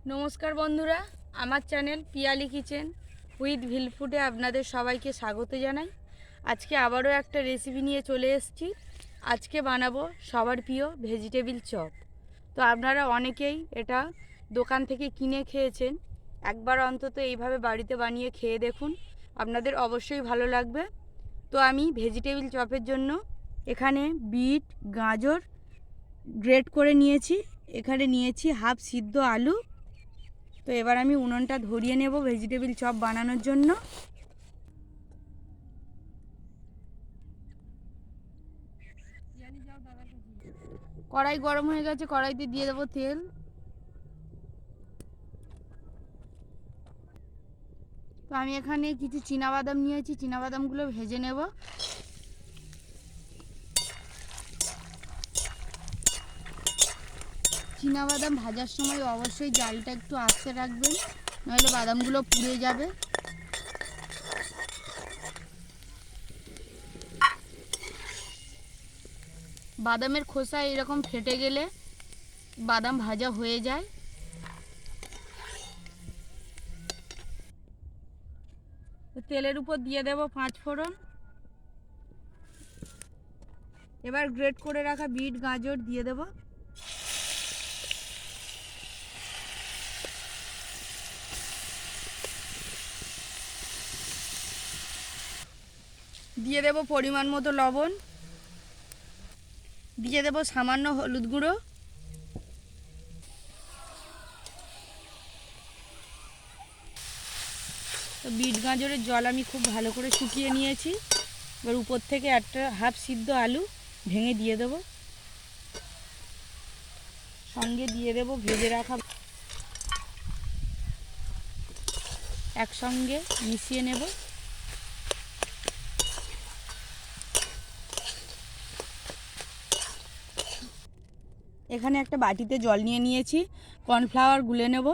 নমস্কার বন্ধুরা, আমার চ্যানেল পিয়ালি কিচেন উইথ ভিল ফুডে আপনাদের সবাইকে স্বাগত জানাই। আজকে আবারও একটা রেসিপি নিয়ে চলে এসেছি। আজকে বানাবো সবার প্রিয় ভেজিটেবিল চপ। তো আপনারা অনেকেই এটা দোকান থেকে কিনে খেয়েছেন, একবার অন্তত এইভাবে বাড়িতে বানিয়ে খেয়ে দেখুন, আপনাদের অবশ্যই ভালো লাগবে। তো আমি ভেজিটেবিল চপের জন্য এখানে বিট, গাজর গ্রেট করে নিয়েছি, এখানে নিয়েছি হাফ সিদ্ধ আলু। তো এবার আমি উনুনটা ধরিয়ে নেব ভেজিটেবিল চপ বানানোর জন্য। কড়াই গরম হয়ে গেছে, কড়াইতে দিয়ে দেবো তেল। তো আমি এখানে কিছু চীনাবাদাম নিয়েছি, চীনাবাদামগুলো ভেজে নেব। চীনাবাদাম ভাজার সময় অবশ্যই জালটা একটু আস্তে রাখবেন, নইলে বাদামগুলো পুড়ে যাবে। বাদামের খোসা এরকম ফেটে গেলে বাদাম ভাজা হয়ে যায়। তেলের উপর দিয়ে দেব 5 ফোড়ন। এবার গ্রেট করে রাখা বিট, গাজর দিয়ে দেব। দিয়ে দেব পরিমাণ মতো লবণ, দিয়ে দেব সামান্য হলুদ গুঁড়ো। তো বিট গাজরের জল আমি খুব ভালো করে শুকিয়ে নিয়েছি। এবার উপর থেকে একটা হাফ সিদ্ধ আলু ভেঙে দিয়ে দেব, সঙ্গে দিয়ে দেব ভেজে রাখা, একসঙ্গে মিশিয়ে নেব। এখানে একটা বাটিতে জল নিয়ে নিয়েছি, কর্নফ্লাওয়ার গুলে নেব।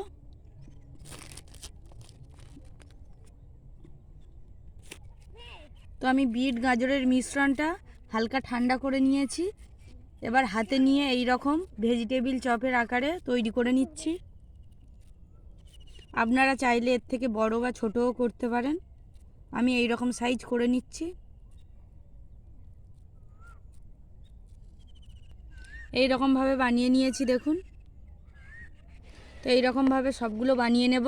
তো আমি বিট গাজরের মিশ্রণটা হালকা ঠান্ডা করে নিয়েছি। এবার হাতে নিয়ে এই রকম ভেজিটেবিল চপের আকারে তৈরি করে নিচ্ছি। আপনারা চাইলে এর থেকে বড় বা ছোটও করতে পারেন। আমি এই রকম সাইজ করে নিচ্ছি। এই রকমভাবে বানিয়ে নিয়েছি দেখুন। তো এই রকমভাবে সবগুলো বানিয়ে নেব।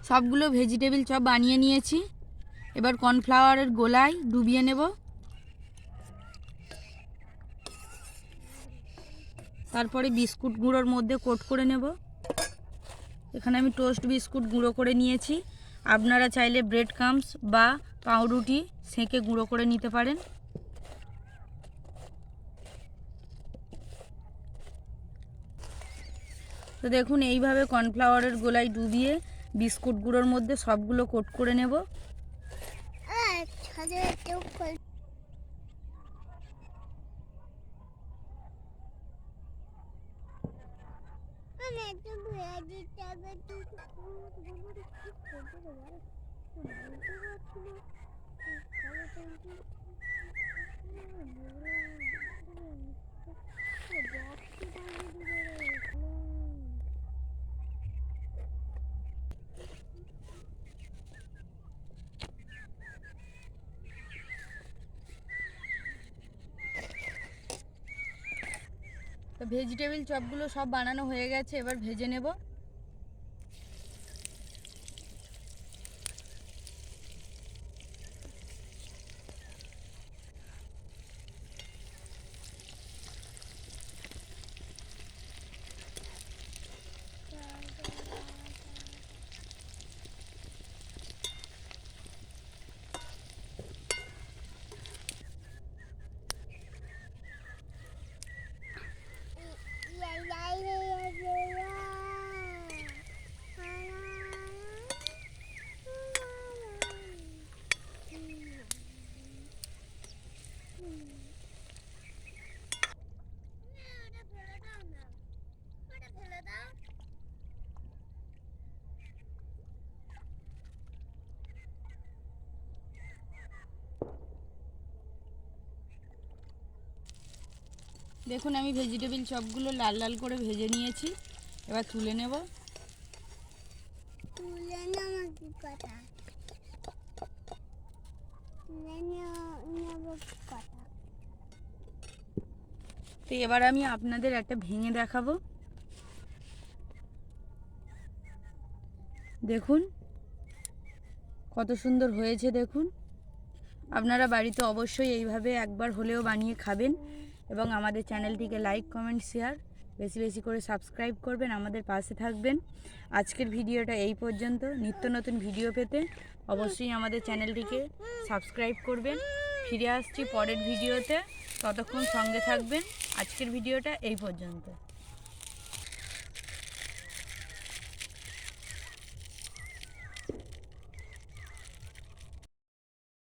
সবগুলো ভেজিটেবিল চপ বানিয়ে নিয়েছি। এবার কর্নফ্লাওয়ারের গোলায় ডুবিয়ে নেব। তারপরে বিস্কুট গুঁড়োর মধ্যে কোট করে নেব। এখানে আমি টোস্ট বিস্কুট গুঁড়ো করে নিয়েছি। আপনারা চাইলে ব্রেড ক্রাম্বস বা পাউরুটি সেঁকে গুঁড়ো করে নিতে পারেন। তো দেখুন, এইভাবে কর্নফ্লাওয়ারের গোলায় ডুবিয়ে বিস্কুট গুঁড়োর মধ্যে সবগুলো কোট করে নেব। তো ভেজিটেবিল চপগুলো সব বানানো হয়ে গেছে, এবার ভেজে নেব। দেখুন আমি ভেজিটেবিল চপগুলো লাল লাল করে ভেজে নিয়েছি, এবার তুলে নেব। তো এবার আমি আপনাদের একটা ভেঙে দেখাবো। দেখুন কত সুন্দর হয়েছে। দেখুন আপনারা বাড়িতে অবশ্যই এইভাবে একবার হলেও বানিয়ে খাবেন এবং আমাদের চ্যানেলটিকে লাইক কমেন্ট শেয়ার বেশি বেশি করে সাবস্ক্রাইব করবেন, আমাদের পাশে থাকবেন। আজকের ভিডিওটা এই পর্যন্ত। নিত্য নতুন ভিডিও পেতে অবশ্যই আমাদের চ্যানেলটিকে সাবস্ক্রাইব করবেন। ফিরে আসছি পরের ভিডিওতে, ততক্ষণ সঙ্গে থাকবেন। আজকের ভিডিওটা এই পর্যন্ত।